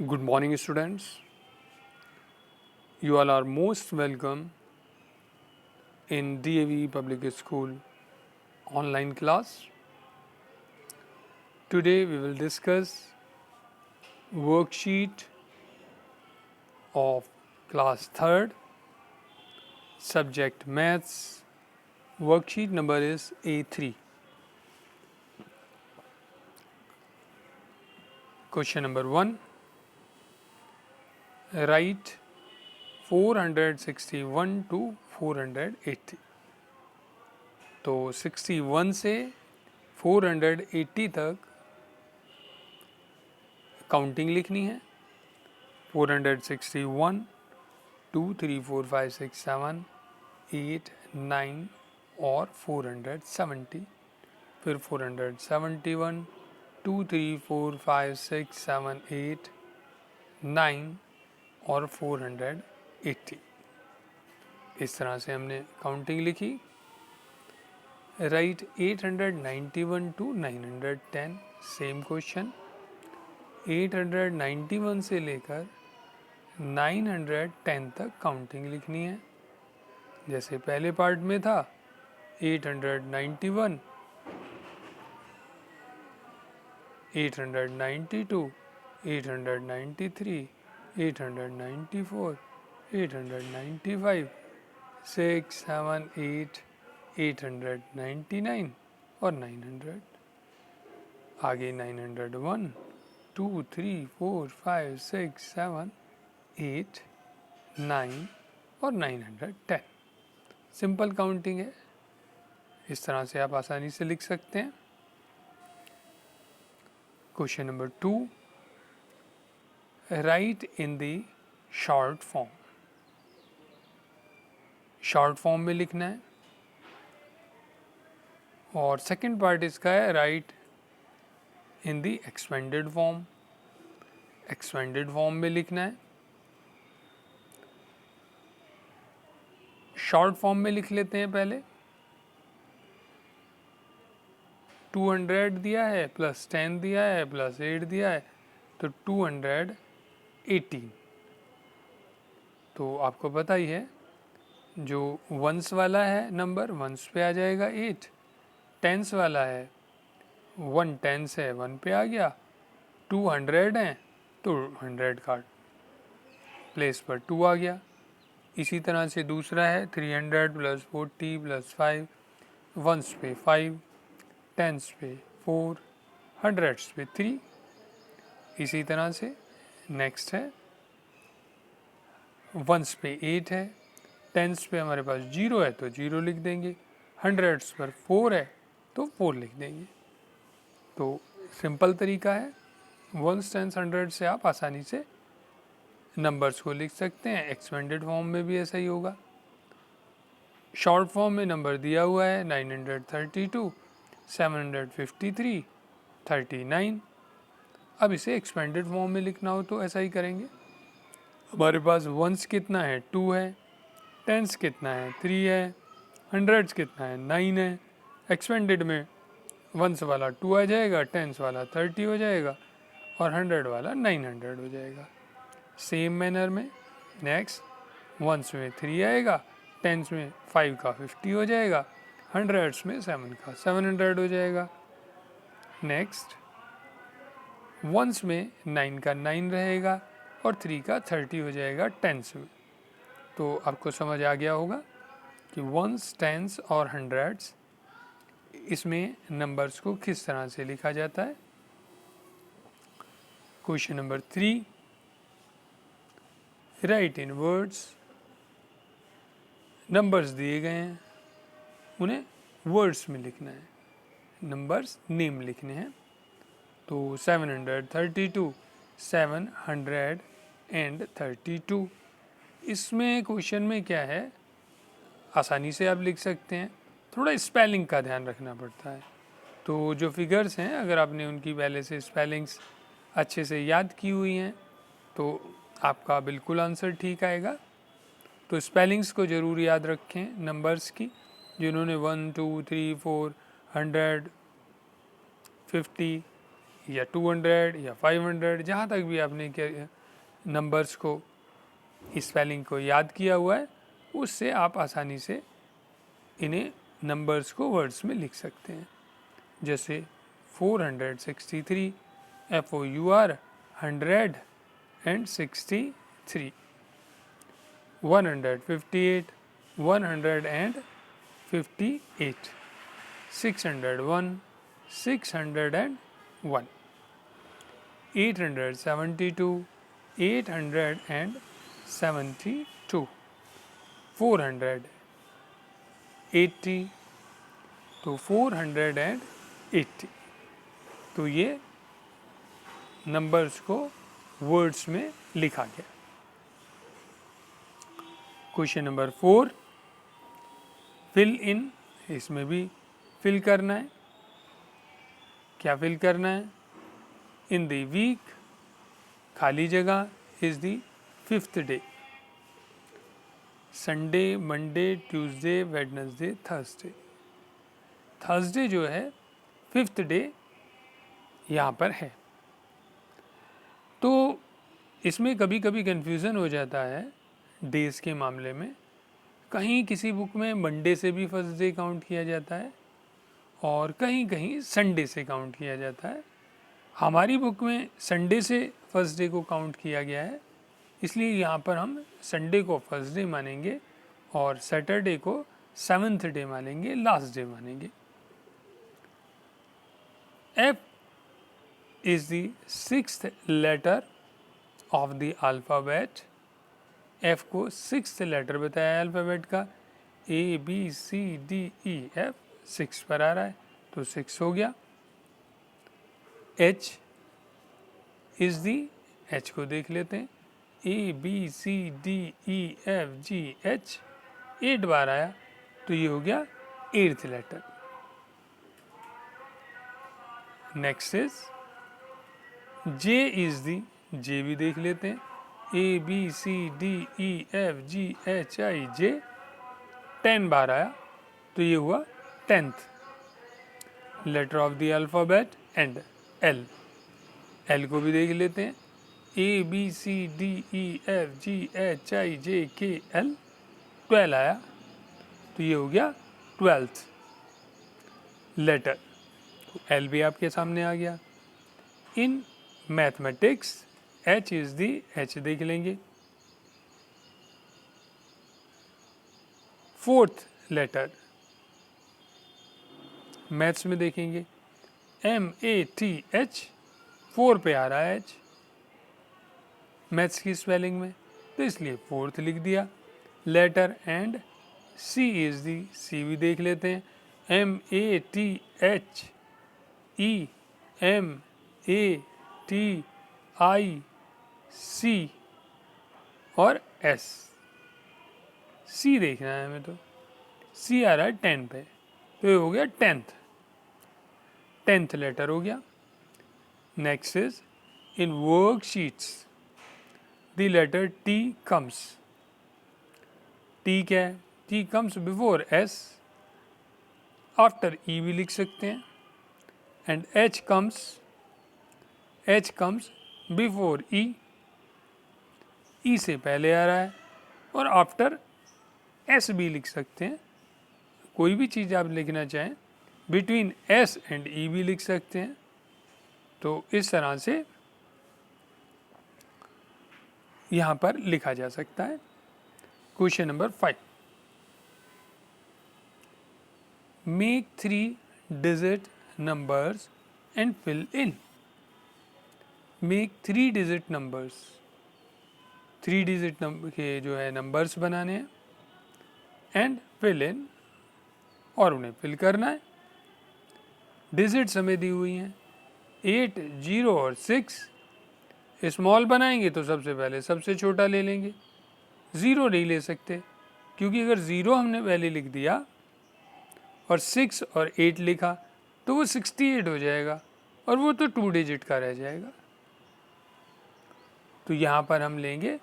Good morning, students. You all are most welcome in DAV Public School online class. Today we will discuss worksheet of class 3rd, subject maths. Worksheet number is A3. Question number 1. Write 461 to 480. तो 61 से 480 तक counting लिखनी है. 461, 2, 3, 4, 5, 6, 7, 8, 9 और 470. फिर 471, 2, 3, 4, 5, 6, 7, 8, 9 और 480. इस तरह से हमने काउंटिंग लिखी. Right 891 to 910. Same question. 891 से लेकर 910 तक काउंटिंग लिखनी है. जैसे पहले पार्ट में था 891, 892, 893, 894, 895, 6, 7, 8, 899 और 900. आगे 901, 2, 3, 4, 5, 6, 7, 8, 9 और 910. सिंपल काउंटिंग है. इस तरह से आप आसानी से लिख सकते हैं. Question number 2. राइट इन दी शॉर्ट फॉर्म. शॉर्ट फॉर्म में लिखना है. और सेकंड पार्ट इसका है राइट इन दी एक्सपेंडेड फॉर्म. एक्सपेंडेड फॉर्म में लिखना है. शॉर्ट फॉर्म में लिख लेते हैं पहले. 200 दिया है प्लस 10 दिया है प्लस 8 दिया है तो 218. तो आपको पता ही है जो वंस वाला है नंबर वंस पे आ जाएगा 8. टेंस वाला है 1 टेंस है 1 पे आ गया. 200 है तो 100 का प्लेस पर 2 आ गया. इसी तरह से दूसरा है 300 प्लस 40 प्लस 5. वंस पे 5, टेंस पे 4, हंड्रेड्स पे 3. इसी तरह से नेक्स्ट है वंस पे 8 है. टेंस पे हमारे पास 0 है तो 0 लिख देंगे. हंड्रेड्स पर 4 है तो 4 लिख देंगे. तो सिंपल तरीका है. वंस टेंस हंड्रेड से आप आसानी से नंबर्स को लिख सकते हैं. एक्सपेंडेड फॉर्म में भी ऐसा ही होगा. शॉर्ट फॉर्म में नंबर दिया हुआ है 932, 753, 39. अब इसे एक्सपेंडेड फॉर्म में लिखना हो तो ऐसा ही करेंगे. हमारे पास वंस कितना है 2 है. टेंस कितना है 3 है. हंड्रेड्स कितना है 9 है. एक्सपेंडेड में वंस वाला 2 आ जाएगा, टेंस वाला 30 हो जाएगा और 100 वाला 900 हो जाएगा. सेम मैनर में नेक्स्ट वंस में 3 आएगा, टेंस में 5 का 50 हो जाएगा, हंड्रेड्स में 7 का 700 हो जाएगा. नेक्स्ट वंस में 9 का 9 रहेगा और 3 का 30 हो जाएगा टेंस में. तो आपको समझ आ गया होगा कि वंस, टेंस और हंड्रेड्स इसमें नंबर्स को किस तरह से लिखा जाता है. Question number 3. राइट इन वर्ड्स. नंबर्स दिए गए हैं, उन्हें वर्ड्स में लिखना है. नंबर्स नेम लिखने हैं. तो 732, 732. इसमें क्वेश्चन में क्या है, आसानी से आप लिख सकते हैं. थोड़ा स्पेलिंग का ध्यान रखना पड़ता है. तो जो फिगर्स हैं अगर आपने उनकी पहले से स्पेलिंग्स अच्छे से याद की हुई हैं तो आपका बिल्कुल आंसर ठीक आएगा. तो स्पेलिंग्स को ज़रूर याद रखें नंबर्स की. जिन्होंने 1, 2, 3, 4, 100, 50 या 200 या 500, जहाँ तक भी आपने नंबर्स को स्पेलिंग को याद किया हुआ है, उससे आप आसानी से इन्हें नंबर्स को वर्ड्स में लिख सकते हैं। जैसे 463, FOUR 163, 158, 158, 601, 601, 872, 872, 480 तो 480। तो ये नंबर्स को वर्ड्स में लिखा गया। क्वेश्चन नंबर 4, फिल इन, इसमें भी फिल करना है। क्या फिल करना है? इन द वीक, खाली जगह, is the 5th day, Sunday, Monday, Tuesday, Wednesday, Thursday. Thursday जो है 5th डे यहाँ पर है। तो इसमें कभी कभी कन्फ्यूज़न हो जाता है डेज़ के मामले में। कहीं किसी बुक में मंडे से भी फर्स्ट डे काउंट किया जाता है और कहीं कहीं संडे से काउंट किया जाता है। हमारी बुक में संडे से फर्स्ट डे को काउंट किया गया है, इसलिए यहाँ पर हम संडे को फर्स्ट डे मानेंगे और सैटरडे को 7th डे मानेंगे, लास्ट डे मानेंगे। F is the 6th letter of the alphabet. F को 6th letter बताया अल्फ़ाबेट का। A B C D E F 6 पर आ रहा है तो 6 हो गया। H is the, H को देख लेते हैं। A B C D E F G H 8 बार आया तो ये हो गया 8th letter. Next is J is the, J भी देख लेते हैं। A B C D E F G H I J 10 बार आया तो ये हुआ 10th letter of the alphabet. And L, L को भी देख लेते हैं। A B C D E F G H I J K L 12 आया तो ये हो गया 12th लेटर। तो L भी आपके सामने आ गया। In mathematics H is the, H देख लेंगे। 4th लेटर मैथ्स में देखेंगे MATH 4 पे आ रहा है H मैथ्स की स्पेलिंग में, तो इसलिए 4th लिख दिया letter. And C is the, C भी देख लेते हैं। MATHEMATIC और S, C देखना है हमें, तो C आ रहा है 10 पे तो ये हो गया 10th लेटर हो गया। Next is in worksheets the letter T comes. T क्या है? T comes before S, after E भी लिख सकते हैं। And H comes before E, E से पहले आ रहा है। और आफ्टर S भी लिख सकते हैं। कोई भी चीज़ आप लिखना चाहें बिटवीन S एंड E भी लिख सकते हैं। तो इस तरह से यहाँ पर लिखा जा सकता है। Question number 5, make 3 digit numbers and fill in. Make 3 digit numbers, 3 digit number के जो है नंबर्स बनाने हैं। एंड फिल इन, और उन्हें फिल करना है। डिजिट्स हमें दी हुई हैं 8, 0 और 6। स्मॉल बनाएंगे तो सबसे पहले सबसे छोटा ले लेंगे, 0 नहीं ले सकते क्योंकि अगर 0 हमने पहले लिख दिया और 6 और 8 लिखा तो वो 68 हो जाएगा और वो तो 2 डिजिट का रह जाएगा। तो यहाँ पर हम लेंगे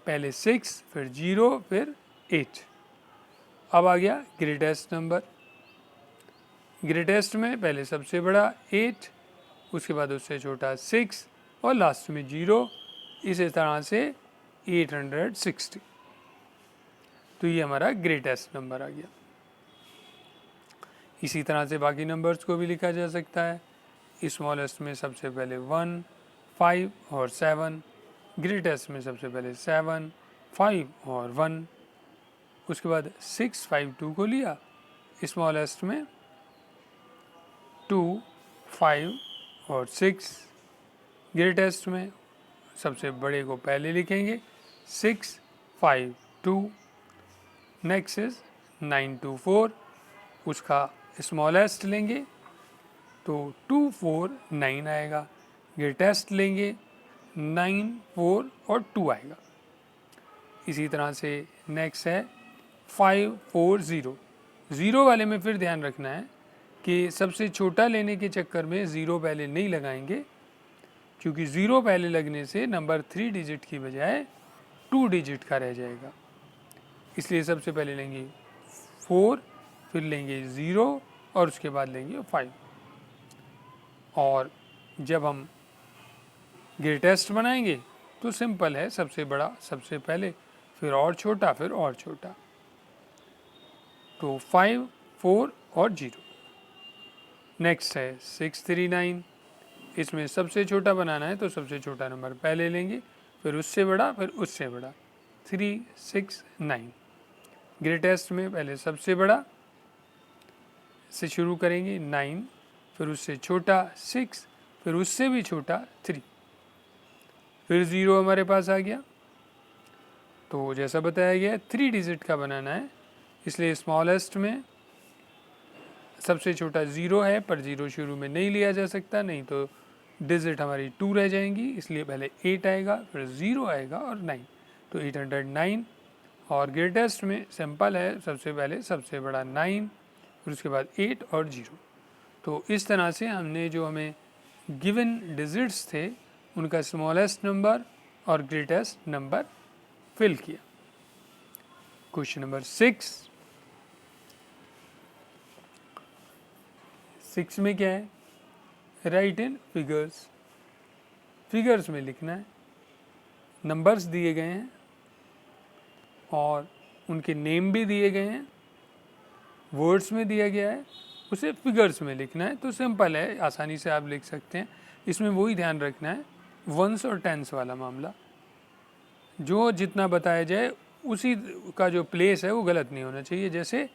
पहले 6, फिर 0, फिर 8। अब आ गया ग्रेटेस्ट नंबर। ग्रेटेस्ट में पहले सबसे बड़ा 8, उसके बाद उससे छोटा 6 और लास्ट में 0। इसी तरह से 860। तो ये हमारा ग्रेटेस्ट नंबर आ गया। इसी तरह से बाकी नंबर्स को भी लिखा जा सकता है। स्मॉलेस्ट में सबसे पहले 1, 5 और 7, ग्रेटेस्ट में सबसे पहले 7, 5 और 1, उसके बाद 6, 5, 2 को लिया, स्मॉलेस्ट में 2, 5 और 6, ग्रेटेस्ट में सबसे बड़े को पहले लिखेंगे 6, 5, 2, नेक्स्ट इज 9, 2, 4, उसका स्मॉलेस्ट लेंगे तो 2, 4, 9 आएगा, ग्रेटेस्ट लेंगे 9, 4 और 2 आएगा। इसी तरह से नेक्स्ट है 5, 4, 0। 0 वाले में फिर ध्यान रखना है कि सबसे छोटा लेने के चक्कर में 0 पहले नहीं लगाएंगे, क्योंकि 0 पहले लगने से नंबर 3 डिजिट की बजाय 2 डिजिट का रह जाएगा। इसलिए सबसे पहले लेंगे 4, फिर लेंगे 0 और उसके बाद लेंगे 5। और जब हम ग्रेटेस्ट बनाएंगे तो सिंपल है, सबसे बड़ा सबसे पहले, फिर और छोटा, फिर और छोटा। तो 5, 4 और 0। नेक्स्ट है 6, 3, 9। इसमें सबसे छोटा बनाना है तो सबसे छोटा नंबर पहले लेंगे, फिर उससे बड़ा, फिर उससे बड़ा। 3, 6, 9। ग्रेटेस्ट में पहले सबसे बड़ा से शुरू करेंगे 9, फिर उससे छोटा 6, फिर उससे भी छोटा 3, फिर 0 हमारे पास आ गया। तो जैसा बताया गया 3 डिजिट का बनाना है, इसलिए स्मॉलेस्ट में सबसे छोटा 0 है, पर 0 शुरू में नहीं लिया जा सकता, नहीं तो डिजिट हमारी 2 रह जाएंगी, इसलिए पहले 8 आएगा, फिर 0 आएगा और 9, तो 809। और ग्रेटेस्ट में सिंपल है, सबसे पहले सबसे बड़ा 9, फिर उसके बाद 8 और 0। तो इस तरह से हमने जो हमें गिवन डिजिट्स थे उनका स्मॉलेस्ट नंबर और ग्रेटेस्ट नंबर फिल किया। क्वेश्चन नंबर 6 में क्या है? राइट इन फिगर्स। फिगर्स में लिखना है, नंबर्स दिए गए हैं और उनके नेम भी दिए गए हैं, वर्ड्स में दिया गया है, उसे फिगर्स में लिखना है। तो सिंपल है, आसानी से आप लिख सकते हैं। इसमें वही ध्यान रखना है, वंस और टेंस वाला मामला, जो जितना बताया जाए उसी का जो प्लेस है वो गलत नहीं होना चाहिए। जैसे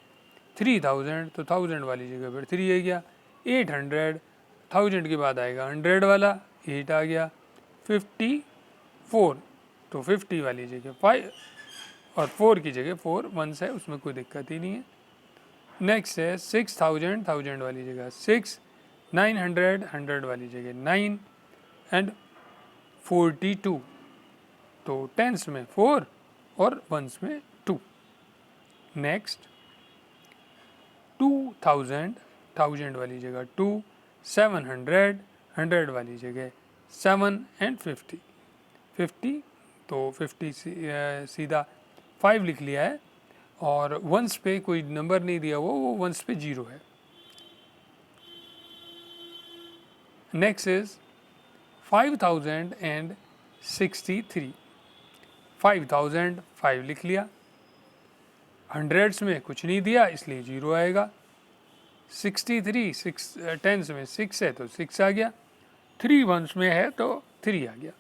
3000 तो 1000 वाली जगह पर 3 आ गया, 800 1000 के बाद आएगा 100 वाला 8 आ गया, 54 तो 50 वाली जगह 5 और 4 की जगह 4 वंस है, उसमें कोई दिक्कत ही नहीं है। नेक्स्ट है 6000 1000 वाली जगह 6, 900 100 वाली जगह 9 एंड 42 तो टेंस में 4 और वंस में 2। नेक्स्ट 2000 1000 वाली जगह 2, 700 100 वाली जगह 7 एंड 50 तो 50 सीधा 5 लिख लिया है और वंस पे कोई नंबर नहीं दिया हुआ, वो वंस पे 0 है। Next is 5063। 5000 5 लिख लिया, हंड्रेड्स में कुछ नहीं दिया इसलिए 0 आएगा। 63 6 टेंस में 6 है तो 6 आ गया, 3 वंस में है तो 3 आ गया।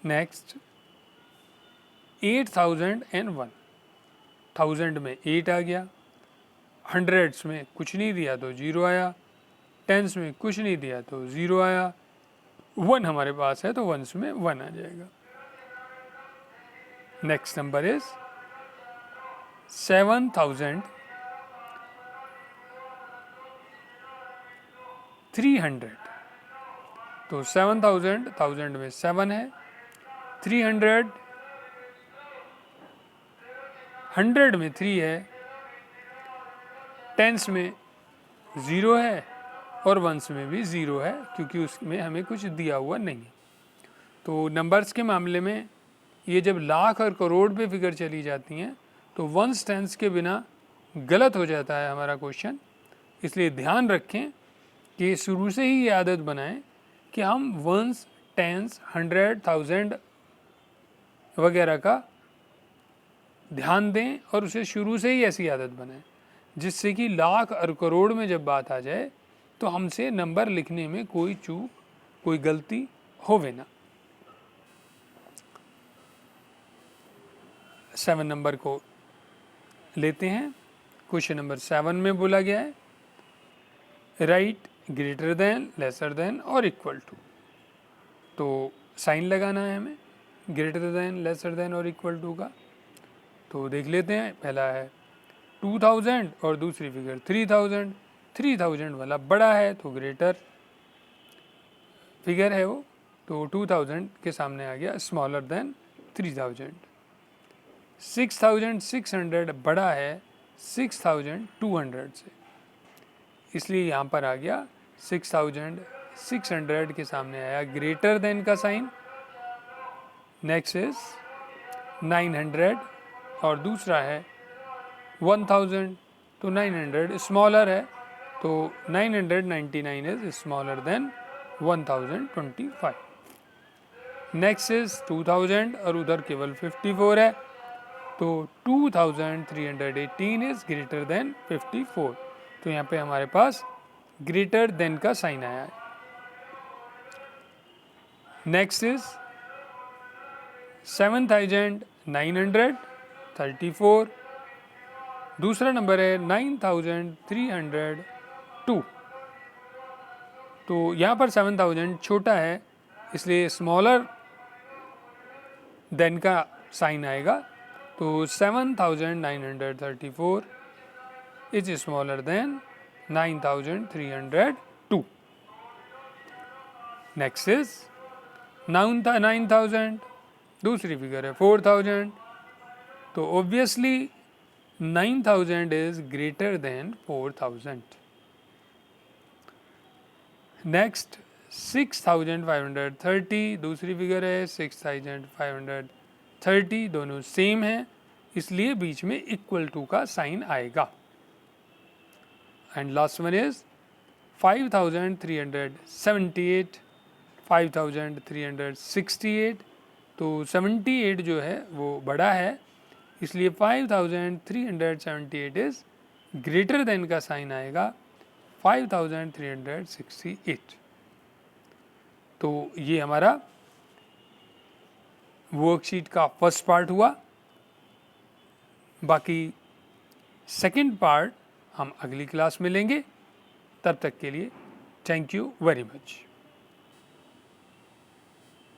नेक्स्ट 8001, 1000 में 8 आ गया, हंड्रेड्स में कुछ नहीं दिया तो 0 आया, टेंस में कुछ नहीं दिया तो 0 आया, 1 हमारे पास है तो वंस में 1 आ जाएगा। Next number is 7300। तो 7000 1000 में 7 है, 300 100 में 3 है, टेंस में 0 है और वंस में भी 0 है, क्योंकि उसमें हमें कुछ दिया हुआ नहीं है। तो नंबर्स के मामले में ये जब लाख और करोड़ पे फिगर चली जाती हैं तो वंस टेंस के बिना गलत हो जाता है हमारा क्वेश्चन। इसलिए ध्यान रखें कि शुरू से ही ये आदत बनाएं कि हम वंस, टेंस, 100, 1000 वगैरह का ध्यान दें और उसे शुरू से ही ऐसी आदत बनाएं, जिससे कि लाख और करोड़ में जब बात आ जाए तो हमसे नंबर लिखने में कोई चूक, कोई गलती होवे ना। 7 नंबर को लेते हैं। क्वेश्चन नंबर 7 में बोला गया है right greater than, lesser than और इक्वल टू। तो साइन लगाना है हमें ग्रेटर देन, लेसर देन और इक्वल टू का। तो देख लेते हैं। पहला है 2000 और दूसरी फिगर 3000। 3000 वाला बड़ा है तो ग्रेटर फिगर है वो, तो 2000 के सामने आ गया स्मॉलर देन 3000। 6600 बड़ा है 6200 से, इसलिए यहाँ पर आ गया 6600 के सामने आया ग्रेटर देन का साइन। नेक्स्ट इज 900 और दूसरा है 1000, तो 900 स्मॉलर है, तो 999 is smaller than 1025। Next is 2000 और उधर केवल 54 है, तो 2318 इज ग्रेटर देन 54। तो यहाँ पे हमारे पास ग्रेटर देन का साइन आया है। नेक्स्ट इज 7934, दूसरा नंबर है 9302। तो यहाँ पर 7000 छोटा है, इसलिए स्मॉलर देन का साइन आएगा, तो 7934 is smaller than 9302। Next is 9000, दूसरी फिगर है 4000, तो obviously 9000 is greater than 4000। Next 6530, दूसरी फिगर है 6530, दोनों सेम है, इसलिए बीच में इक्वल टू का साइन आएगा। एंड लास्ट वन इज 5378, 5368, तो 78 जो है वो बड़ा है, इसलिए 5378 इज ग्रेटर देन का साइन आएगा 5368। तो ये हमारा वर्कशीट का फर्स्ट पार्ट हुआ। बाकी सेकंड पार्ट हम अगली क्लास में लेंगे। तब तक के लिए थैंक यू वेरी मच।